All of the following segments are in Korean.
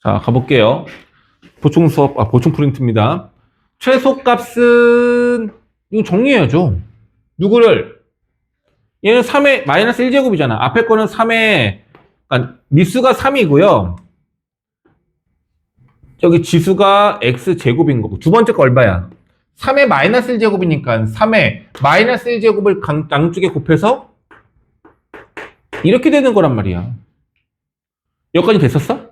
자, 가볼게요. 보충 수업, 보충 프린트입니다. 최소값은, 이거 정리해야죠. 누구를? 얘는 3의 마이너스 1제곱이잖아. 앞에 거는 3의, 그러니까 미수가 3이고요. 저기 지수가 x제곱인 거고. 두 번째 거 얼마야? 3의 마이너스 1제곱이니까 3의 마이너스 1제곱을 양쪽에 곱해서 이렇게 되는 거란 말이야. 여기까지 됐었어?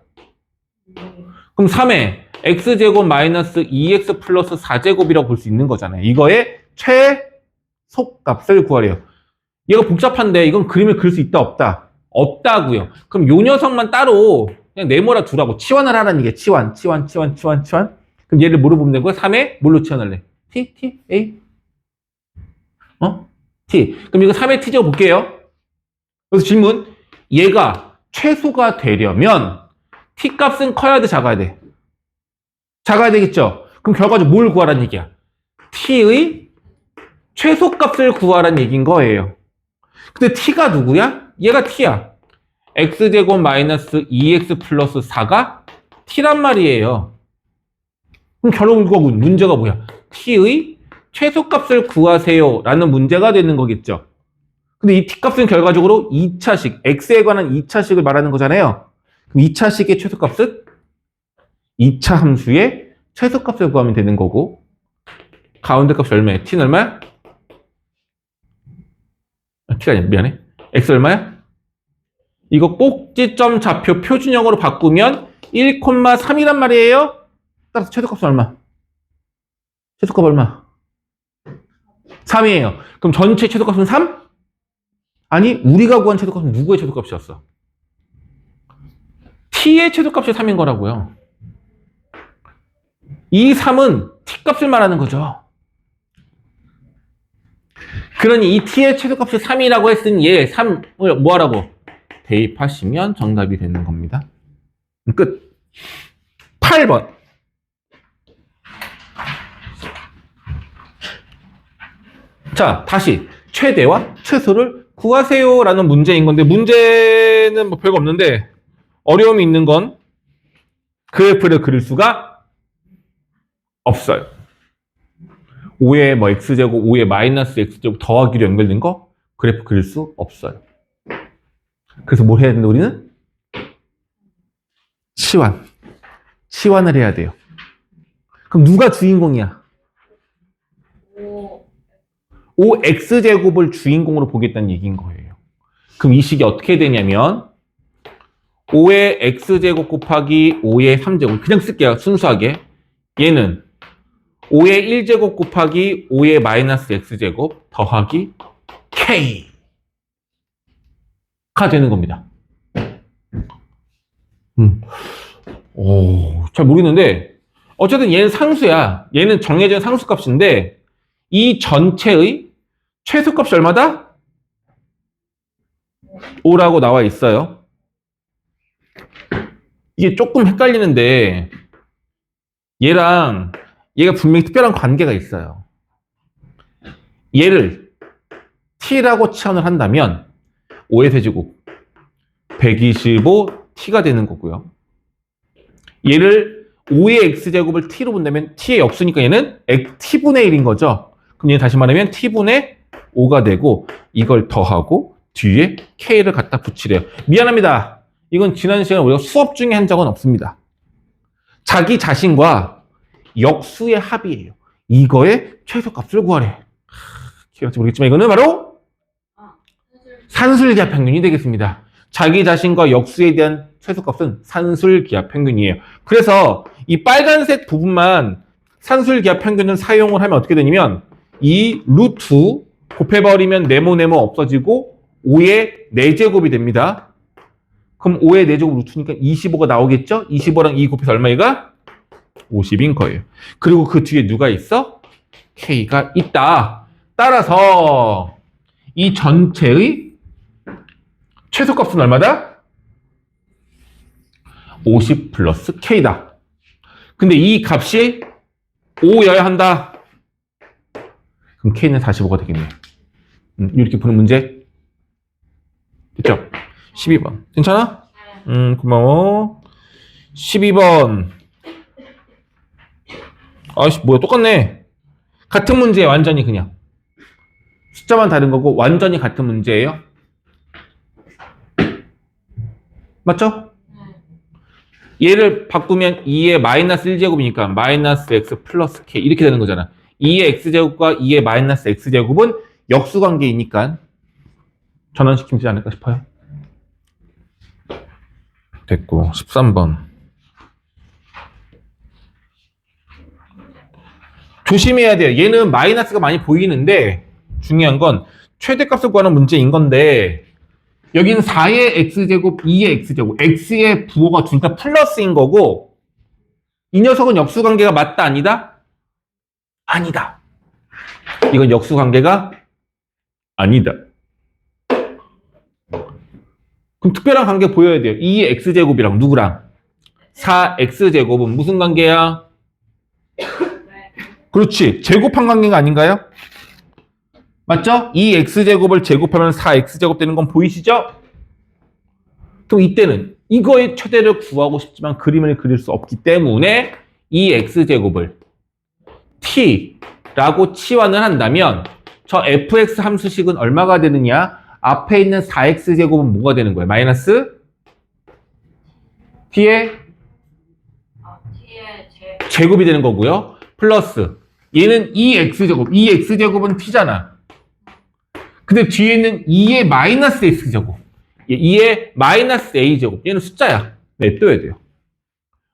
그럼 3의 x제곱 마이너스 2x 플러스 4제곱이라고 볼 수 있는 거잖아요. 이거의 최소값을 구하래요. 얘가 복잡한데 이건 그림을 그릴 수 있다 없다? 없다고요. 그럼 요 녀석만 따로 그냥 네모라 두라고 치환을 하라는 얘기야. 치환. 그럼 얘를 뭐로 보면 되고요? 3에 뭘로 치환할래? t, a? t. 그럼 이거 3의 t제곱 볼게요. 그래서 질문. 얘가 최소가 되려면 t 값은 커야 돼, 작아야 돼? 작아야 되겠죠? 그럼 결과적으로 뭘 구하라는 얘기야? t의 최소값을 구하라는 얘기인 거예요. 근데 t가 누구야? 얘가 t야. x제곱 마이너스 2x 플러스 4가 t란 말이에요. 그럼 결국 문제가 뭐야? t의 최소값을 구하세요 라는 문제가 되는 거겠죠. 근데 이 t값은 결과적으로 2차식, x에 관한 2차식을 말하는 거잖아요. 그럼 2차식의 최소값은 2차 함수의 최소값을 구하면 되는 거고, 가운데 값이 얼마야? t는 얼마야? t가 아니야, 미안해. x 얼마야? 이거 꼭지점 좌표 표준형으로 바꾸면 1,3이란 말이에요. 따라서 최소값은 얼마? 최소값 얼마? 3이에요. 그럼 전체 최소값은 3? 아니, 우리가 구한 최소값은 누구의 최소값이었어? t의 최소값이 3인 거라고요. 이 3은 t값을 말하는 거죠. 그러니 이 t의 최소값이 3이라고 했으니 얘 3을 뭐 하라고? 대입하시면 정답이 되는 겁니다. 끝. 8번. 자, 다시 최대와 최소를 구하세요 라는 문제인 건데, 문제는 뭐 별거 없는데 어려움이 있는 건 그래프를 그릴 수가 없어요. 5의 뭐 x제곱, 5의 마이너스 x제곱 더하기로 연결된 거 그래프 그릴 수 없어요. 그래서 뭘 해야 되는데 우리는? 치환을 해야 돼요. 그럼 누가 주인공이야? 5x제곱을 주인공으로 보겠다는 얘기인 거예요. 그럼 이 식이 어떻게 되냐면 5의 x제곱 곱하기 5의 3제곱, 그냥 쓸게요. 순수하게. 얘는 5의 1제곱 곱하기 5의 마이너스 x제곱 더하기 k가 되는 겁니다. 잘 모르겠는데 어쨌든 얘는 상수야. 얘는 정해진 상수값인데 이 전체의 최소값이 얼마다? 5라고 나와 있어요. 이게 조금 헷갈리는데 얘랑 얘가 분명히 특별한 관계가 있어요. 얘를 t라고 치환을 한다면 5의 세제곱 125t가 되는 거고요. 얘를 5의 x제곱을 t로 본다면 t의 역수니까 얘는 t분의 1인 거죠. 그럼 얘는 다시 말하면 t분의 5가 되고 이걸 더하고 뒤에 k를 갖다 붙이래요. 미안합니다. 이건 지난 시간에 우리가 수업 중에 한 적은 없습니다. 자기 자신과 역수의 합이에요. 이거의 최소값을 구하래. 기억할지 모르겠지만 이거는 바로 산술기하 평균이 되겠습니다. 자기 자신과 역수에 대한 최소값은 산술기하 평균이에요. 그래서 이 빨간색 부분만 산술기하 평균을 사용을 하면 어떻게 되냐면 이 루트 곱해버리면 네모 없어지고 5의 4제곱이 됩니다. 그럼 5의 4제곱 루트니까 25가 나오겠죠? 25랑 2 곱해서 얼마이가? 50인 거예요. 그리고 그 뒤에 누가 있어? K가 있다. 따라서 이 전체의 최소값은 얼마다? 50 플러스 K다. 근데 이 값이 5여야 한다. 그럼 K는 45가 되겠네. 이렇게 푸는 문제. 됐죠? 12번. 괜찮아? 고마워. 12번. 아이씨, 뭐야, 똑같네. 같은 문제, 완전히 그냥. 숫자만 다른 거고, 완전히 같은 문제예요. 맞죠? 얘를 바꾸면 2의 마이너스 1제곱이니까 마이너스 x 플러스 k 이렇게 되는 거잖아. 2의 x제곱과 2의 마이너스 x제곱은 역수관계이니까 전환시키면 되지 않을까 싶어요. 됐고 13번. 조심해야 돼요. 얘는 마이너스가 많이 보이는데 중요한 건 최대값을 구하는 문제인 건데 여기는 4의 x제곱, 2의 x제곱, x의 부호가 둘 다 플러스인 거고 이 녀석은 역수관계가 맞다 아니다? 아니다. 이건 역수관계가 아니다. 그럼 특별한 관계 보여야 돼요. 2의 x제곱이랑 누구랑? 4x제곱은 무슨 관계야? 그렇지. 제곱한 관계가 아닌가요? 맞죠? 2x제곱을 제곱하면 4x제곱 되는 건 보이시죠? 그럼 이때는 이거의 최대를 구하고 싶지만 그림을 그릴 수 없기 때문에 2x제곱을 t라고 치환을 한다면 저 fx 함수식은 얼마가 되느냐? 앞에 있는 4x제곱은 뭐가 되는 거예요? 마이너스 t의 제곱이 되는 거고요. 플러스 얘는 2x제곱, 2x제곱은 t잖아. 근데 뒤에는 2의 마이너스 x제곱, 2의 마이너스 a제곱, 얘는 숫자야. 냅둬야 돼요.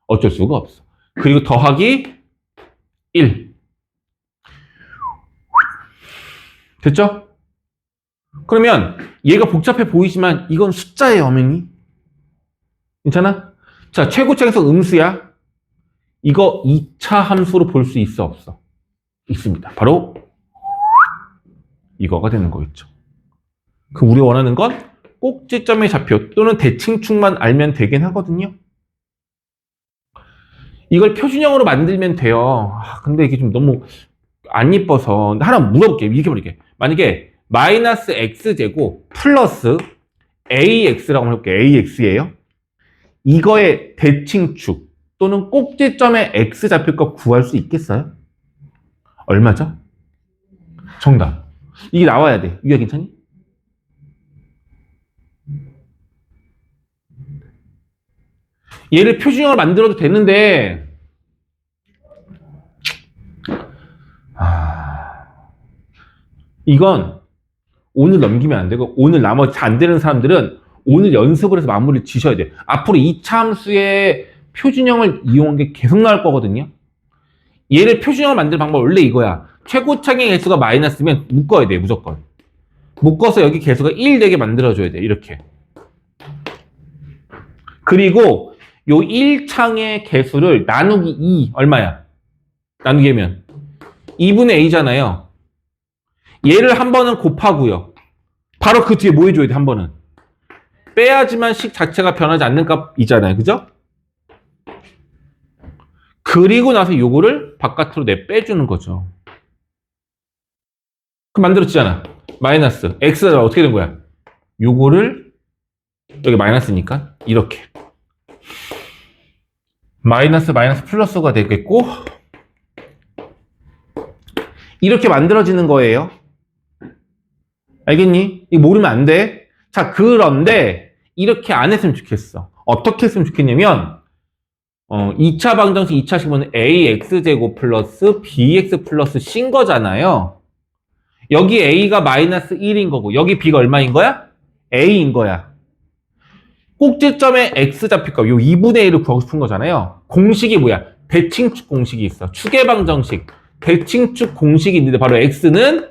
어쩔 수가 없어. 그리고 더하기 1. 됐죠? 그러면 얘가 복잡해 보이지만 이건 숫자예요, 어머니. 괜찮아? 자, 최고차에서 음수야. 이거 2차 함수로 볼 수 있어, 없어? 있습니다. 바로 이거가 되는 거겠죠. 그 우리가 원하는 건 꼭지점의 좌표 또는 대칭축만 알면 되긴 하거든요. 이걸 표준형으로 만들면 돼요. 근데 이게 좀 너무 안 이뻐서 하나 물어볼게요. 이렇게 물어볼게요. 만약에 마이너스 x제곱 플러스 ax라고 해볼게요. ax예요. 이거의 대칭축 또는 꼭지점의 x 좌표값 구할 수 있겠어요? 얼마죠? 정답. 이게 나와야 돼. 이게 괜찮니? 얘를 표준형으로 만들어도 되는데 이건 오늘 넘기면 안 되고 오늘 나머지 안 되는 사람들은 오늘 연습을 해서 마무리를 지셔야 돼요. 앞으로 2차 함수의 표준형을 이용한 게 계속 나올 거거든요. 얘를 표준형을 만드는 방법 원래 이거야. 최고차의 개수가 마이너스면 묶어야 돼요. 무조건. 묶어서 여기 개수가 1 되게 만들어줘야 돼. 이렇게. 그리고 요 1창의 개수를 나누기 2 얼마야? 나누기 하면 2분의 a잖아요. 얘를 한 번은 곱하고요. 바로 그 뒤에 뭐 해줘야 돼? 한 번은 빼야지만 식 자체가 변하지 않는 값이잖아요. 그죠? 그리고 나서 요거를 바깥으로 빼주는 거죠. 그럼 만들어지잖아. 마이너스 x가 어떻게 된 거야? 요거를 여기 마이너스니까 이렇게 마이너스 플러스가 되겠고 이렇게 만들어지는 거예요. 알겠니? 이거 모르면 안 돼. 자, 그런데 이렇게 안 했으면 좋겠어. 어떻게 했으면 좋겠냐면 2차 방정식 2차 식은 ax제곱 플러스 bx 플러스 c인 거잖아요. 여기 a가 마이너스 1인 거고 여기 b가 얼마인 거야? a인 거야. 꼭지점의 x 좌표값 요 2분의 1을 구하고 싶은 거잖아요. 공식이 뭐야? 대칭축 공식이 있어. 축의 방정식 대칭축 공식이 있는데 바로 x는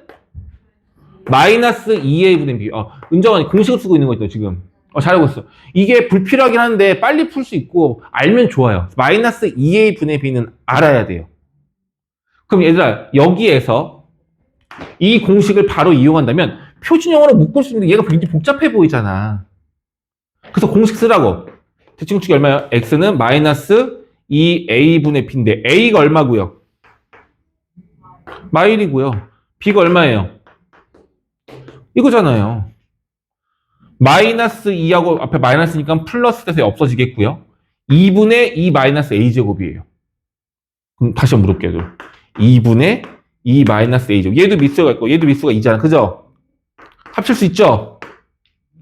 마이너스 2a분의 b. 은정아 공식을 쓰고 있는 거 있죠 지금. 잘하고 있어. 이게 불필요하긴 한데 빨리 풀 수 있고 알면 좋아요. 마이너스 2a분의 b는 알아야 돼요. 그럼 얘들아 여기에서 이 공식을 바로 이용한다면 표준형으로 묶을 수 있는데 얘가 굉장히 복잡해 보이잖아. 그래서 공식 쓰라고. 대칭축이 얼마야? x는 마이너스 2a분의 b인데 a가 얼마고요? 마일이고요. b가 얼마예요? 이거잖아요. 마이너스 2하고 앞에 마이너스니까 플러스 돼서 없어지겠고요. 2분의 2 마이너스 a제곱이에요. 그럼 다시 한번 물어볼게요. 2분의 2 마이너스 a제곱. 얘도 미수가 있고 얘도 미수가 2잖아. 그죠? 합칠 수 있죠?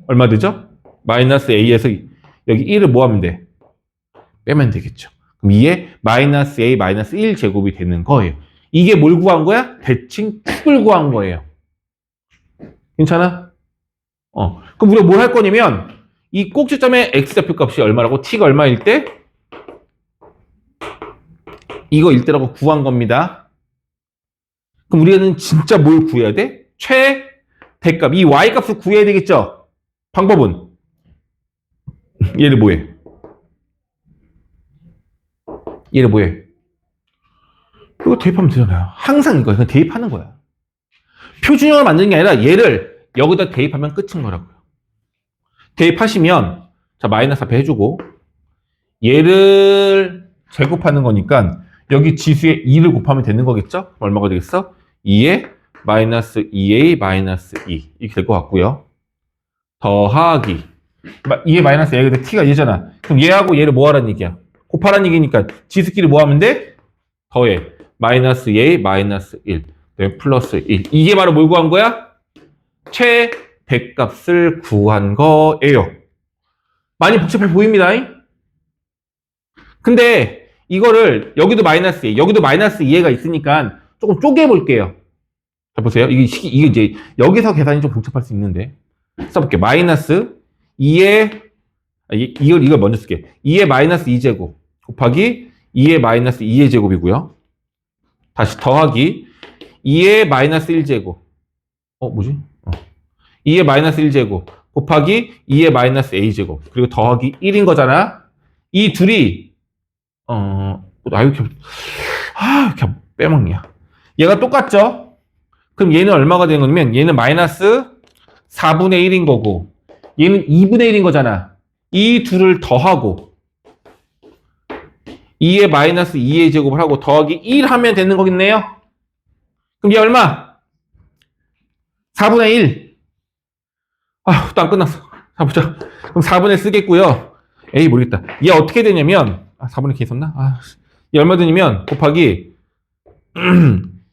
얼마 되죠? 마이너스 a에서 여기 1을 뭐 하면 돼? 빼면 되겠죠. 그럼 2에 마이너스 a 마이너스 1 제곱이 되는 거예요. 이게 뭘 구한 거야? 대칭 축을 구한 거예요. 괜찮아? 그럼 우리가 뭘 할 거냐면 이 꼭지점의 x좌표 값이 얼마라고? t가 얼마일 때? 이거일 때라고 구한 겁니다. 그럼 우리는 진짜 뭘 구해야 돼? 최대값. 이 y값을 구해야 되겠죠? 방법은? 얘를 뭐해? 얘를 뭐해? 이거 대입하면 되잖아요. 항상 이거 그냥 대입하는 거야. 표준형을 만드는 게 아니라 얘를 여기다 대입하면 끝인 거라고요. 대입하시면 자 마이너스 앞에 해주고 얘를 제곱하는 거니까 여기 지수에 2를 곱하면 되는 거겠죠? 얼마가 되겠어? 2에 마이너스 2a 마이너스 2 이렇게 될 것 같고요. 더하기 2에 마이너스 a가 돼 t가 얘잖아. 그럼 얘하고 얘를 뭐 하라는 얘기야? 곱하라는 얘기니까 지수끼리 뭐 하면 돼? 더해 마이너스 a 마이너스 1 플러스 1 이게 바로 뭘 구한 거야? 최대값을 구한 거예요. 많이 복잡해 보입니다. 근데 이거를 여기도 마이너스 a 여기도 마이너스 2a가 있으니까 조금 쪼개 볼게요. 자 보세요. 이게 이제 여기서 계산이 좀 복잡할 수 있는데 써볼게요. 마이너스 2에 이걸 먼저 쓸게. 2의 마이너스 2제곱 곱하기 2의 마이너스 2의 제곱이고요. 다시 더하기 2의 마이너스 1제곱 뭐지? 2의 마이너스 1제곱 곱하기 2의 마이너스 a제곱 그리고 더하기 1인 거잖아. 이 둘이 이렇게 빼먹냐. 얘가 똑같죠? 그럼 얘는 얼마가 되는 거냐면 얘는 마이너스 4분의 1인 거고 얘는 2분의 1인 거잖아. 이 둘을 더하고 2의 마이너스 2의 제곱을 하고 더하기 1 하면 되는 거겠네요. 그럼 얘 얼마? 4분의 1. 또 안 끝났어. 자, 보자. 그럼 4분의 1 쓰겠고요. 에이, 모르겠다. 얘 어떻게 되냐면, 4분의 1 이렇게 있었나? 얘 얼마 되냐면, 곱하기,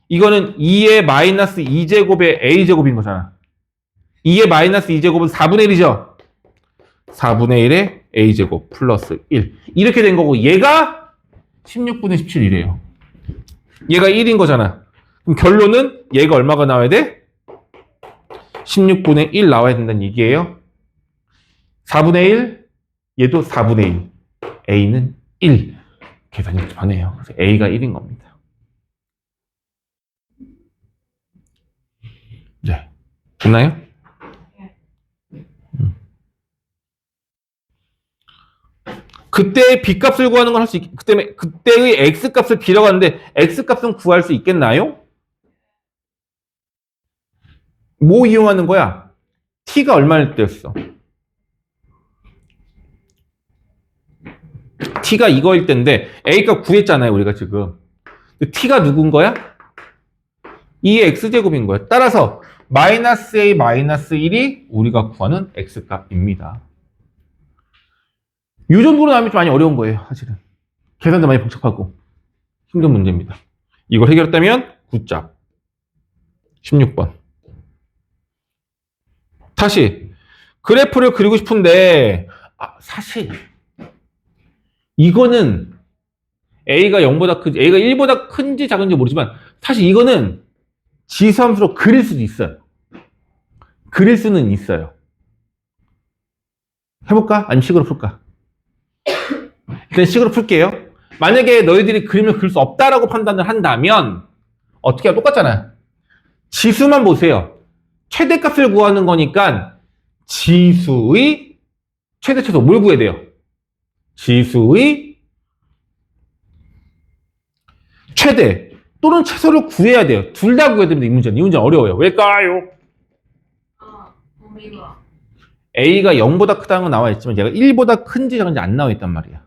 이거는 2의 마이너스 2제곱의 a제곱인 거잖아. 2의 마이너스 2제곱은 4분의 1이죠? 4분의 1의 a제곱 플러스 1. 이렇게 된 거고, 얘가 16분의 17이래요. 얘가 1인 거잖아. 그럼 결론은 얘가 얼마가 나와야 돼? 16분의 1 나와야 된다는 얘기예요. 4분의 1, 얘도 4분의 1. A는 1. 계산이 복잡하네요. 그래서 A가 1인 겁니다. 네. 됐나요? 그때의 B값을 구하는 건 할 수 그때의 X값을 B라고 하는데 X값은 구할 수 있겠나요? 뭐 이용하는 거야? T가 얼마일 때였어? T가 이거일 때인데 A값 구했잖아요, 우리가 지금. T가 누군 거야? 2의 X제곱인 거야. 따라서 마이너스 A 마이너스 1이 우리가 구하는 X값입니다. 이 정도로 나오면 좀 많이 어려운 거예요, 사실은. 계산도 많이 복잡하고 힘든 문제입니다. 이걸 해결했다면 9점. 16번. 다시 그래프를 그리고 싶은데 사실 이거는 A가 0보다 큰지 A가 1보다 큰지 작은지 모르지만 사실 이거는 지수함수로 그릴 수도 있어요. 그릴 수는 있어요. 해볼까? 아니면 식으로 풀까? 일단 식으로 풀게요. 만약에 너희들이 그림을 그릴 수 없다라고 판단을 한다면 어떻게 하면 똑같잖아요. 지수만 보세요. 최대값을 구하는 거니까 지수의 최대 최소 뭘 구해야 돼요? 지수의 최대 또는 최소를 구해야 돼요. 둘 다 구해야 됩니다. 이 문제는. 이 문제는 어려워요. 왜일까요? A가 0보다 크다는 건 나와 있지만 얘가 1보다 큰지 작은지 안 나와 있단 말이야.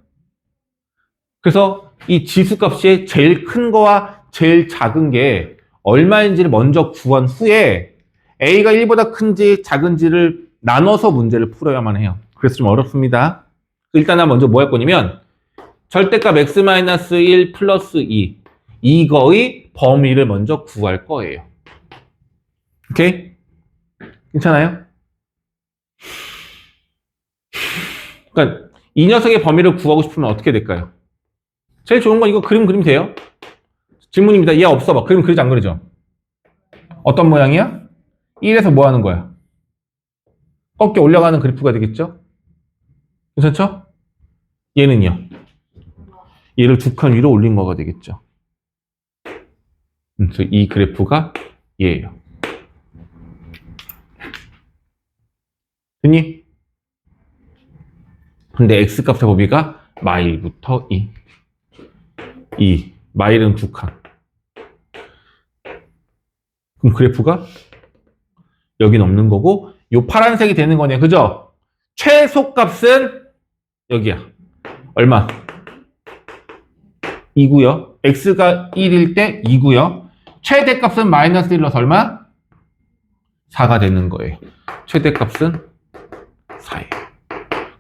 그래서 이 지수값이 제일 큰 거와 제일 작은 게 얼마인지를 먼저 구한 후에 A가 1보다 큰지 작은지를 나눠서 문제를 풀어야만 해요. 그래서 좀 어렵습니다. 일단 나 먼저 뭐 할 거냐면 절대값 x-1 플러스 2. 이거의 범위를 먼저 구할 거예요. 오케이? 괜찮아요? 그러니까 이 녀석의 범위를 구하고 싶으면 어떻게 될까요? 제일 좋은 건 이거 그림 그리면 돼요. 질문입니다. 얘 없어 봐. 그림 그리지 안 그리죠? 어떤 모양이야? 1에서 뭐 하는 거야? 꺾여 올라가는 그래프가 되겠죠? 괜찮죠? 얘는요? 얘를 두 칸 위로 올린 거가 되겠죠. 그래서 이 그래프가 얘예요. 됐니? 근데 x값의 범위가 마일부터 2. 마일은 두 칸. 그럼 그래프가 여긴 없는 거고 요 파란색이 되는 거네. 그죠? 최소값은 여기야. 얼마? 2고요. x가 1일 때 2고요. 최대값은 마이너스 1로서 얼마? 4가 되는 거예요. 최대값은 4예요.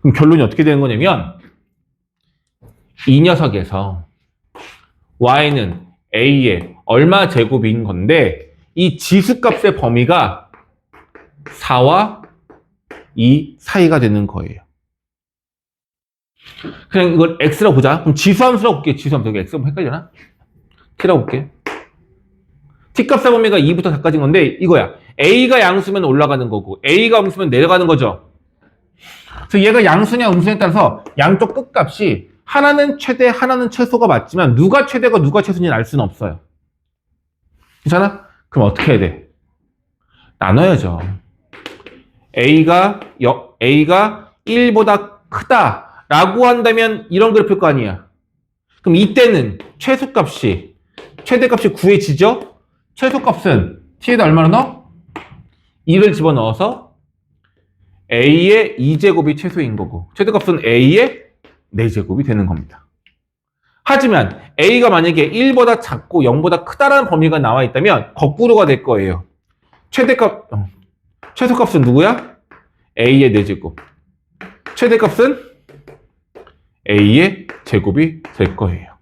그럼 결론이 어떻게 되는 거냐면 이 녀석에서 y는 a의 얼마 제곱인 건데 이 지수값의 범위가 4와 2 사이가 되는 거예요. 그냥 이걸 x라고 보자. 그럼 지수함수라고 볼게요. 지수함수. x하면 헷갈려나? t라고 볼게. t값의 범위가 2부터 4까지인 건데 이거야. a가 양수면 올라가는 거고 a가 음수면 내려가는 거죠. 그래서 얘가 양수냐 음수냐에 따라서 양쪽 끝값이 하나는 최대, 하나는 최소가 맞지만 누가 최대고 누가 최소인지 알 수는 없어요. 괜찮아? 그럼 어떻게 해야 돼? 나눠야죠. A가 1보다 크다라고 한다면 이런 그래프일 거 아니야. 그럼 이때는 최소값이, 최대값이 구해지죠? 최소값은 t에다 얼마나 넣어? 2를 집어넣어서 a의 2제곱이 최소인 거고 최대값은 a의 4제곱이 되는 겁니다. 하지만 a가 만약에 1보다 작고 0보다 크다라는 범위가 나와 있다면 거꾸로가 될 거예요. 최소값은 누구야? a의 4제곱. 최대값은 a의 제곱이 될 거예요.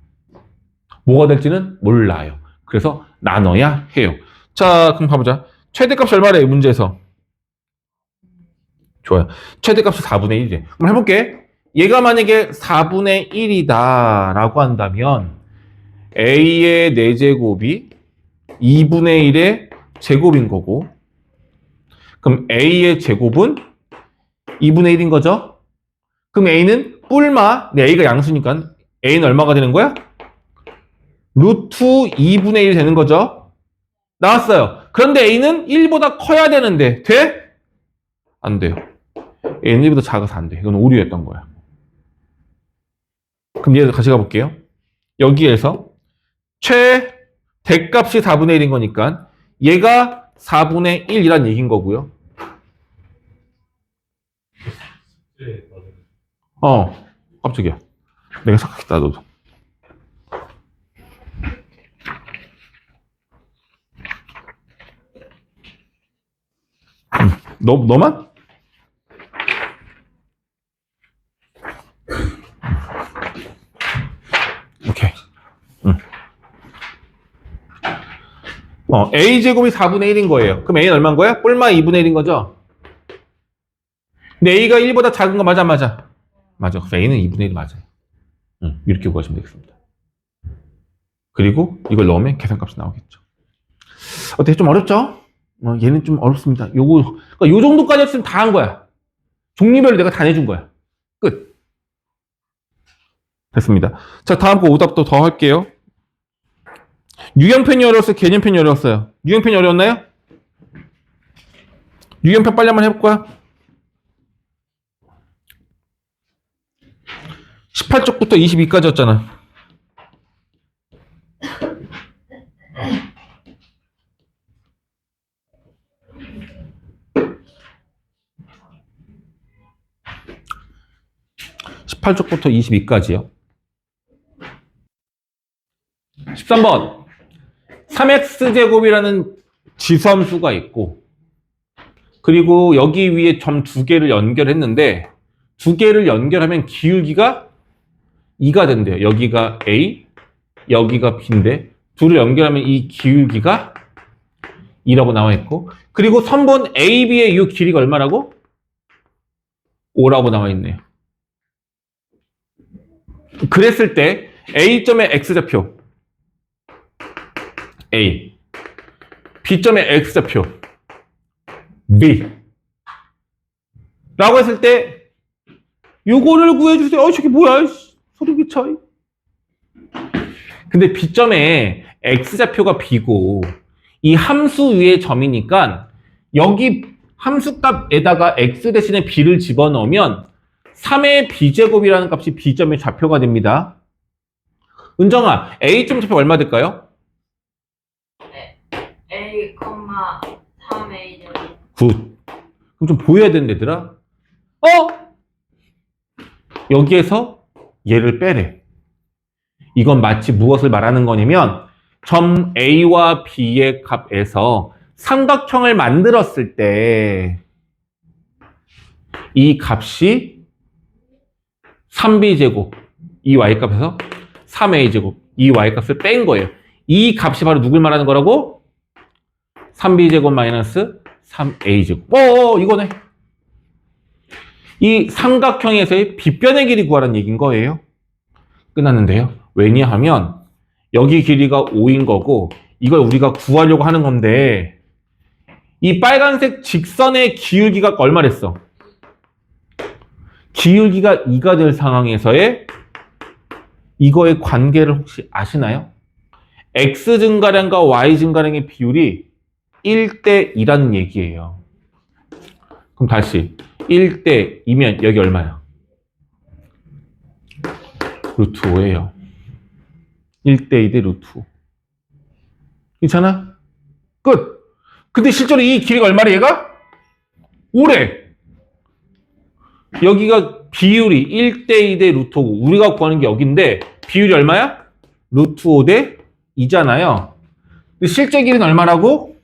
뭐가 될지는 몰라요. 그래서 나눠야 해요. 자, 그럼 가보자. 최대값이 얼마래, 문제에서? 좋아요. 최대값이 4분의 1이래. 그럼 해볼게. 얘가 만약에 4분의 1이다 라고 한다면 a의 4제곱이 2분의 1의 제곱인 거고 그럼 a의 제곱은 2분의 1인 거죠? 그럼 a는 뿔마, a가 양수니까 a는 얼마가 되는 거야? 루트 2분의 1이 되는 거죠? 나왔어요. 그런데 a는 1보다 커야 되는데 돼? 안 돼요. a는 1보다 작아서 안 돼. 이건 오류였던 거야. 그럼 얘를 같이 가볼게요. 여기에서 최대값이 4분의 1인 거니까 얘가 4분의 1이란 얘기인 거고요. 깜짝이야. 내가 착각했다, 너도. 너만? 오케이. a제곱이 4분의 1인 거예요. 그럼 a는 얼마인 거야? 뿔마 2분의 1인 거죠? 근데 a가 1보다 작은 거 맞아? 맞아. 그래서 a는 2분의 1 맞아요. 이렇게 구하시면 되겠습니다. 그리고 이걸 넣으면 계산값이 나오겠죠. 어때? 좀 어렵죠? 얘는 좀 어렵습니다. 그러니까 요 정도까지 했으면 다 한 거야. 종류별로 내가 다 내준 거야. 끝. 됐습니다. 자, 다음 거 오답도 더 할게요. 유형편이 어려웠어요? 개념편이 어려웠어요? 유형편이 어려웠나요? 유형편 빨리 한번 해볼까요? 18쪽부터 22까지였잖아. (18쪽부터 22까지요) 13번 3x제곱이라는 지수함수가 있고 그리고 여기 위에 점 2개를 연결했는데 2개를 연결하면 기울기가 2가 된대요. 여기가 A, 여기가 B인데 둘을 연결하면 이 기울기가 2라고 나와 있고 그리고 선분 AB의 이 길이가 얼마라고? 5라고 나와 있네요. 그랬을 때 A점의 X좌표 A, B점의 X좌표 B 라고 했을 때 요거를 구해주세요. 저게 뭐야? 소리기 차이. 근데 B점에 X좌표가 B고 이 함수 위의 점이니까 여기 함수값에다가 X 대신에 B를 집어넣으면 3의 B제곱이라는 값이 B점의 좌표가 됩니다. 은정아, A점 좌표 얼마 될까요? A, 3A 제곱. 굿. 그럼 좀 보여야 되는데, 얘들아. 여기에서 얘를 빼래. 이건 마치 무엇을 말하는 거냐면 점 A와 B의 값에서 삼각형을 만들었을 때 이 값이 3B제곱, 이 Y값에서 3A제곱, 이 Y값을 뺀 거예요. 이 값이 바로 누굴 말하는 거라고? 3B제곱 마이너스 3A제곱. 이거네. 이 삼각형에서의 빗변의 길이 구하라는 얘기인 거예요. 끝났는데요. 왜냐하면 여기 길이가 5인 거고 이걸 우리가 구하려고 하는 건데 이 빨간색 직선의 기울기가 얼마랬어? 기울기가 2가 될 상황에서의 이거의 관계를 혹시 아시나요? X 증가량과 Y 증가량의 비율이 1대 2라는 얘기예요. 그럼 다시 1대 2면 여기 얼마야? 루트 5예요. 1대 2대 루트 5. 괜찮아? 끝! 근데 실제로 이 길이가 얼마래 얘가? 5래. 여기가 비율이 1대 2대 루트 5. 우리가 구하는 게 여기인데 비율이 얼마야? 루트 5대 2잖아요. 근데 실제 길이는 얼마라고?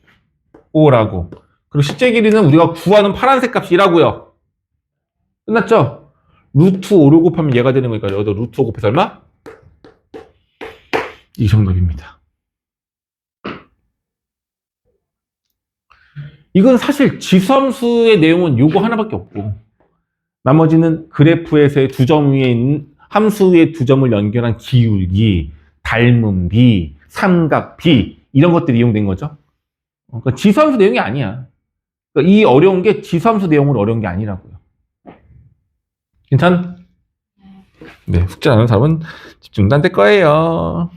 5라고. 그리고 실제 길이는 우리가 구하는 파란색 값이 1라고요. 끝났죠? 루트 5를 곱하면 얘가 되는 거니까 여기다 루트 5 곱해서 얼마? 이 정답입니다. 이건 사실 지수함수의 내용은 요거 하나밖에 없고 나머지는 그래프에서의 두 점 위에 있는 함수 위에 두 점을 연결한 기울기, 닮은 비, 삼각 비 이런 것들이 이용된 거죠. 그러니까 지수함수 내용이 아니야. 그러니까 이 어려운 게 지수함수 내용으로 어려운 게 아니라고요. 괜찮? 네, 숙제 안 하는 사람은 집중도 안 될 거예요.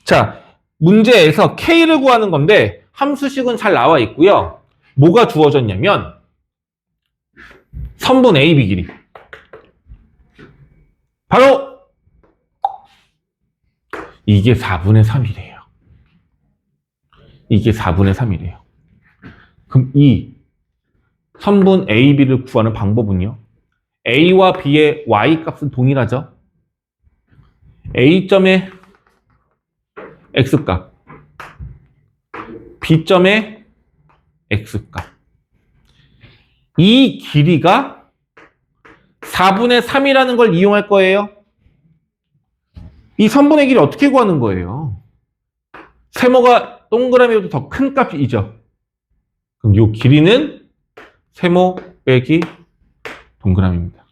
자, 문제에서 K를 구하는 건데 함수식은 잘 나와 있고요. 뭐가 주어졌냐면 선분 AB 길이. 바로 이게 4분의 3이래요. 이게 4분의 3이래요. 그럼 이 선분 AB를 구하는 방법은요. A와 B의 Y값은 동일하죠. A점의 X값, B점의 X값. 이 길이가 4분의 3이라는 걸 이용할 거예요. 이 선분의 길이 어떻게 구하는 거예요? 세모가 동그라미보다 더 큰 값이죠. 그럼 이 길이는 세모 빼기 동그라미입니다.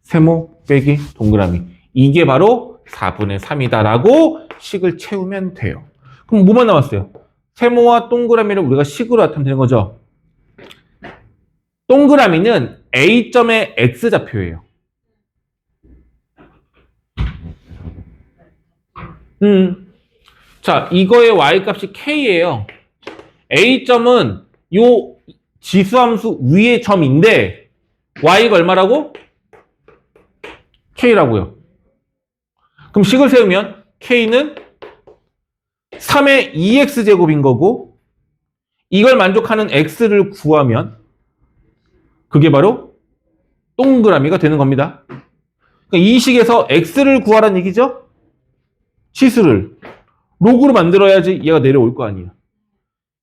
세모 빼기 동그라미. 이게 바로 4분의 3이다라고 식을 채우면 돼요. 그럼 뭐만 남았어요? 세모와 동그라미를 우리가 식으로 나타내면 되는 거죠. 동그라미는 A점의 X좌표예요. 자, 이거의 Y값이 K예요. A점은 요 지수함수 위의 점인데 Y가 얼마라고? K라고요. 그럼 식을 세우면 K는 3의 2x제곱인 거고 이걸 만족하는 x를 구하면 그게 바로 동그라미가 되는 겁니다. 그러니까 이 식에서 x를 구하라는 얘기죠? 치수를 로그로 만들어야지 얘가 내려올 거 아니에요.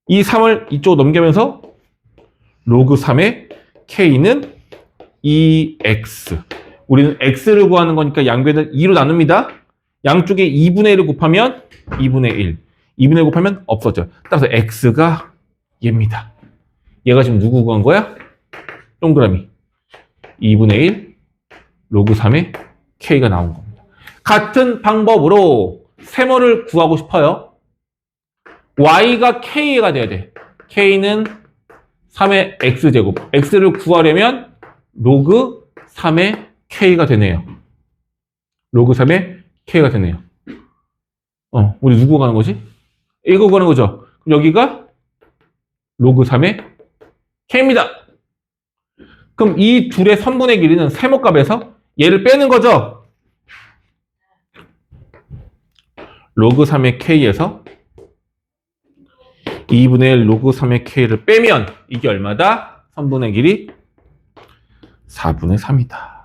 이 3을 이쪽으로 넘기면서 로그 3의 k는 2x 우리는 x를 구하는 거니까 양변을 2로 나눕니다. 양쪽에 2분의 1을 곱하면 2분의 1. 2분의 1 곱하면 없어져요. 따라서 x가 얘입니다. 얘가 지금 누구 구한 거야? 동그라미. 2분의 1 로그 3의 k가 나온 겁니다. 같은 방법으로 세모를 구하고 싶어요. y가 k가 돼야 돼. k는 3의 x제곱. x를 구하려면 로그 3의 k가 되네요. 로그 3의 k가 되네요. 우리 누구 가는 거지? 이거 구하는 거죠. 그럼 여기가 로그 3의 k입니다. 그럼 이 둘의 선분의 길이는 세모값에서 얘를 빼는 거죠. 로그 3의 k에서 2분의 1 로그 3의 k를 빼면 이게 얼마다? 선분의 길이 4분의 3이다.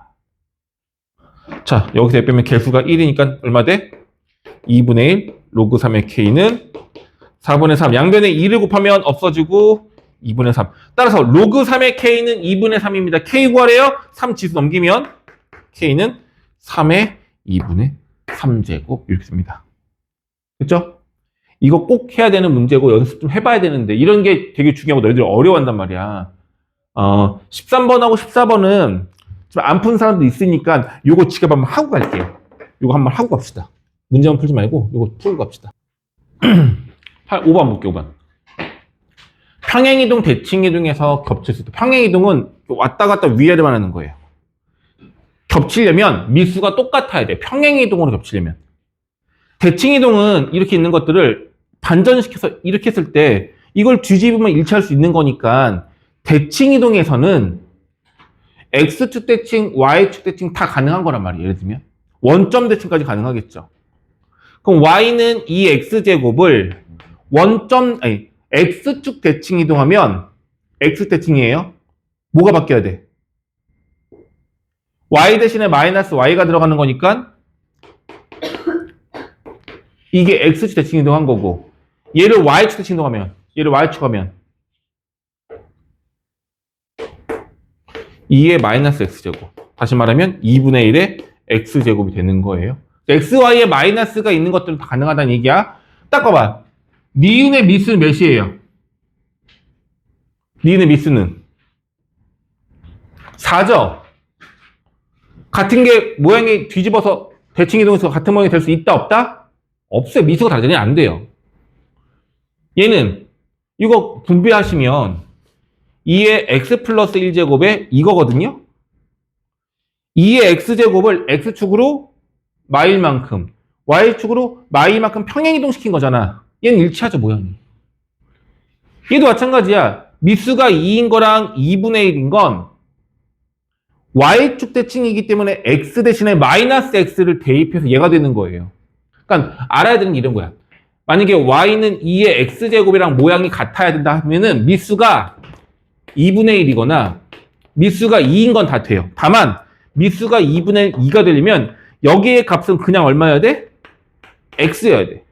자, 여기서 빼면 개수가 1이니까 얼마 돼? 2분의 1 로그 3의 k는 4분의 3. 양변에 2를 곱하면 없어지고 2분의 3. 따라서 로그 3의 k는 2분의 3입니다. k 구하래요? 3 지수 넘기면 k는 3의 2분의 3제곱 이렇게 씁니다. 그렇죠? 이거 꼭 해야 되는 문제고 연습 좀 해봐야 되는데 이런 게 되게 중요하고 너희들이 어려워한단 말이야. 13번하고 14번은 좀 안 푼 사람도 있으니까 요거 지갑 한번 하고 갈게요. 요거 한번 하고 갑시다. 문제만 풀지 말고 요거 풀고 갑시다. 5번 볼게요. 5번. 평행이동, 대칭이동에서 겹칠 수 있다. 평행이동은 왔다 갔다 위아래만 하는 거예요. 겹치려면 미수가 똑같아야 돼. 평행이동으로 겹치려면. 대칭이동은 이렇게 있는 것들을 반전시켜서 이렇게 했을 때 이걸 뒤집으면 일치할 수 있는 거니까 대칭이동에서는 X축 대칭, Y축 대칭 다 가능한 거란 말이에요. 예를 들면 원점 대칭까지 가능하겠죠. 그럼 Y는 이 X제곱을 X축 대칭 이동하면 X 대칭이에요. 뭐가 바뀌어야 돼? Y 대신에 마이너스 Y가 들어가는 거니까 이게 X축 대칭 이동한 거고 얘를 Y축 대칭 이동하면 얘를 Y축 하면 2의 마이너스 X제곱. 다시 말하면 2분의 1의 X제곱이 되는 거예요. XY에 마이너스가 있는 것들은 다 가능하다는 얘기야. 딱 봐봐. 니은의 미수는 몇이에요? 니은의 미수는 4죠? 같은 게 모양이 뒤집어서 대칭 이동해서 같은 모양이 될 수 있다 없다? 없어요. 미수가 다르잖아요. 안 돼요. 얘는 이거 분배하시면 2의 x 플러스 1제곱에 이거거든요. 2의 x제곱을 x축으로 마일 만큼 y축으로 마일만큼 평행이동시킨 거잖아. 얘는 일치하죠. 모양이. 얘도 마찬가지야. 미수가 2인 거랑 2분의 1인 건 y축 대칭이기 때문에 x 대신에 마이너스 x를 대입해서 얘가 되는 거예요. 그러니까 알아야 되는 게 이런 거야. 만약에 y는 2의 x제곱이랑 모양이 같아야 된다 하면은 미수가 2분의 1이거나 미수가 2인 건 다 돼요. 다만 미수가 2분의 2가 되려면 여기의 값은 그냥 얼마여야 돼? x여야 돼.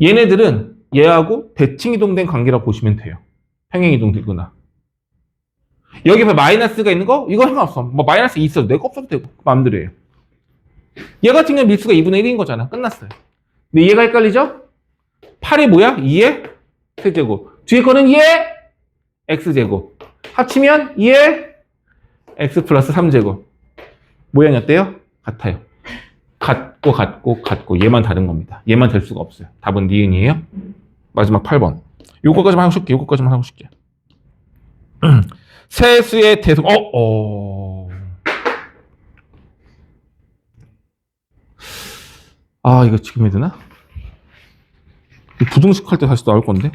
얘네들은 얘하고 대칭이동된 관계라고 보시면 돼요. 평행이동 되거나. 여기에 마이너스가 있는 거? 이거 상관없어. 뭐 마이너스 2 있어도 되고 없어도 되고 마음대로 해요. 얘 같은 경우는 미수가 2분의 1인 거잖아. 끝났어요. 근데 얘가 헷갈리죠? 8이 뭐야? 2의 세제곱. 뒤에 거는 2의 x제곱. 합치면 2의 x 플러스 3제곱. 모양이 어때요? 같아요. 같고 얘만 다른 겁니다. 얘만 될 수가 없어요. 답은 니은이에요. 마지막 8번. 요거까지만 하고 싶게. 요거까지만 하고 싶게. 세수의 대속. 이거 지금 해야 되나? 부등식 할 때 다시 나올 건데.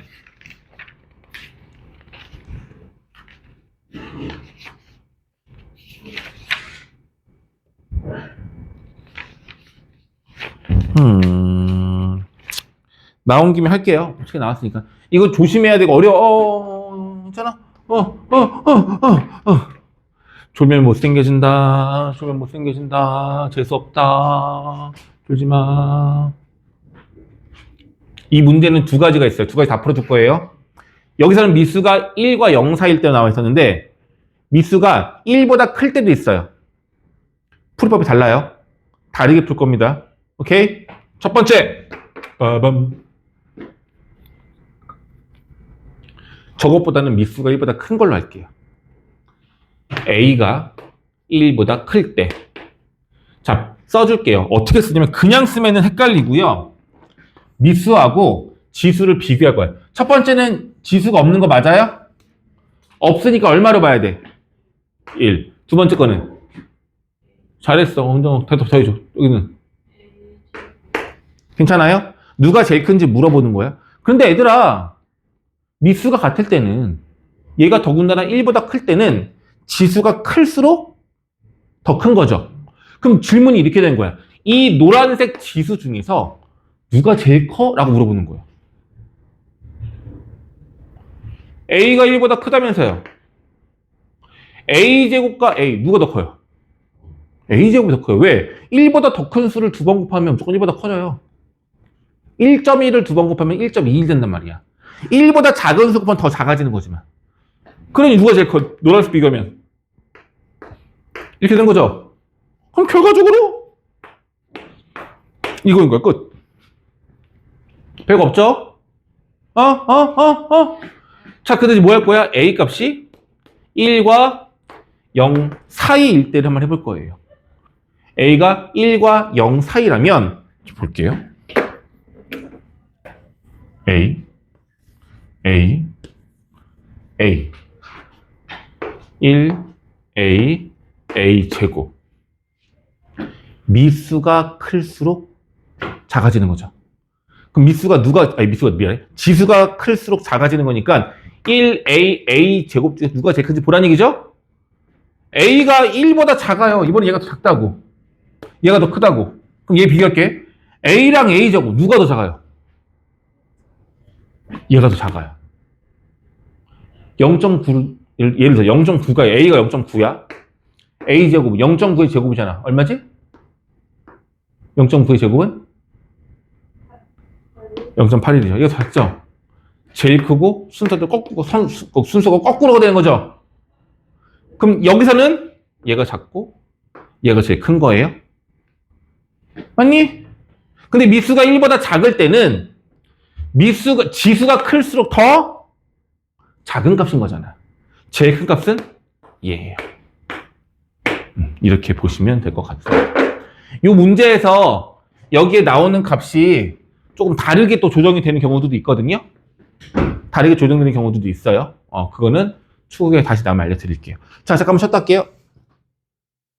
나온 김에 할게요. 어떻게 나왔으니까. 이거 조심해야 되고, 괜찮아? 졸면 못생겨진다. 졸면 못생겨진다. 재수없다. 졸지 마. 이 문제는 두 가지가 있어요. 두 가지 다 풀어줄 거예요. 여기서는 미수가 1과 0 사이일 때 나와 있었는데, 미수가 1보다 클 때도 있어요. 풀이법이 달라요. 다르게 풀 겁니다. 오케이? 첫 번째. 빠밤. 저것보다는 미수가 1보다 큰 걸로 할게요. A가 1보다 클 때. 자, 써줄게요. 어떻게 쓰냐면 그냥 쓰면은 헷갈리고요. 미수하고 지수를 비교할 거예요. 첫 번째는 지수가 없는 거 맞아요? 없으니까 얼마로 봐야 돼? 1. 두 번째 거는? 잘했어. 엄청 더 해줘. 여기는. 괜찮아요? 누가 제일 큰지 물어보는 거야. 그런데 얘들아, 미수가 같을 때는 얘가 더군다나 1보다 클 때는 지수가 클수록 더 큰 거죠. 그럼 질문이 이렇게 된 거야. 이 노란색 지수 중에서 누가 제일 커? 라고 물어보는 거야. A가 1보다 크다면서요. A제곱과 A 누가 더 커요? A제곱이 더 커요. 왜? 1보다 더 큰 수를 두 번 곱하면 무조건 1보다 커져요. 1.1을 두 번 곱하면 1.21 된단 말이야. 1보다 작은 수 곱하면 더 작아지는 거지만. 그러니 누가 제일 커? 노란색 비교하면. 이렇게 된 거죠. 그럼 결과적으로 이거인 거야. 끝. 별거 없죠? 자, 그다음에 뭐 할 거야? A 값이 1과 0 사이일 때를 한번 해볼 거예요. A가 1과 0 사이라면 볼게요. A 1 A 제곱. 미수가 클수록 작아지는 거죠. 그럼 지수가 클수록 작아지는 거니까 1A 제곱 중에 누가 제일 큰지 보라는 얘기죠? A가 1보다 작아요. 이번에 얘가 더 작다고. 얘가 더 크다고. 그럼 얘 비교할게. A랑 A 제곱 누가 더 작아요? 얘가 더 작아요. 0.9, 예를 들어 0.9가 A가 0.9야. A 제곱 0.9의 제곱이잖아. 얼마지? 0.9의 제곱은? 0.81이죠. 이거 작죠? 제일 크고 순서도 거꾸로, 순서가 거꾸로가 되는 거죠. 그럼 여기서는 얘가 작고 얘가 제일 큰 거예요. 맞니? 근데 미수가 1보다 작을 때는 지수가 클수록 더 작은 값인 거잖아. 제일 큰 값은 얘예요. 이렇게 보시면 될 것 같아요. 이 문제에서 여기에 나오는 값이 조금 다르게 또 조정이 되는 경우도 있거든요. 다르게 조정되는 경우도 있어요. 그거는 추후에 다시 나면 알려드릴게요. 자, 잠깐만 쉬었다 할게요.